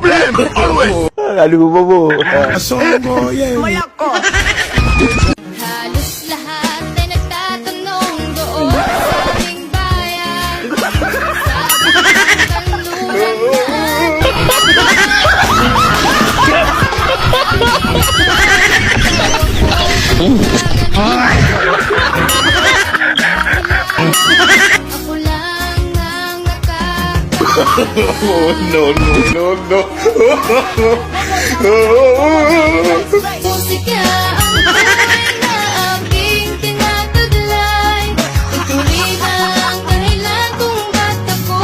problem always. Aduh, bobo. Malakot. Halos lahat ay nagtatanong doon sa aming bayan. Sabi ng ako lang ang musika ang buhay na aking tinataglay. Ituloy ang dahilan kung ba't ako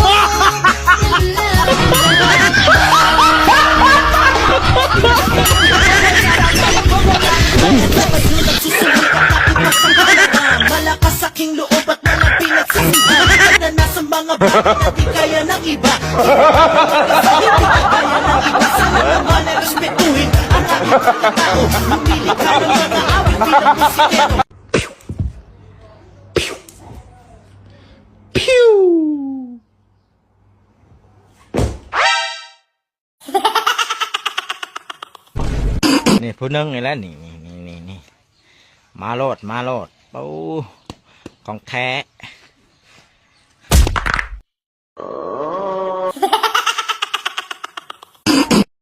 Malakas aking loob at mga pinagsisihan. Madalas ang mga bagay na di kaya ng iba. Kaya ng iba sa naman ay respetuhin ang aking pagkatao. Mamili ka ng mga awit bilang musikero. Nih, puneng ni lah nih. Malot. Bau. Kong thẻ.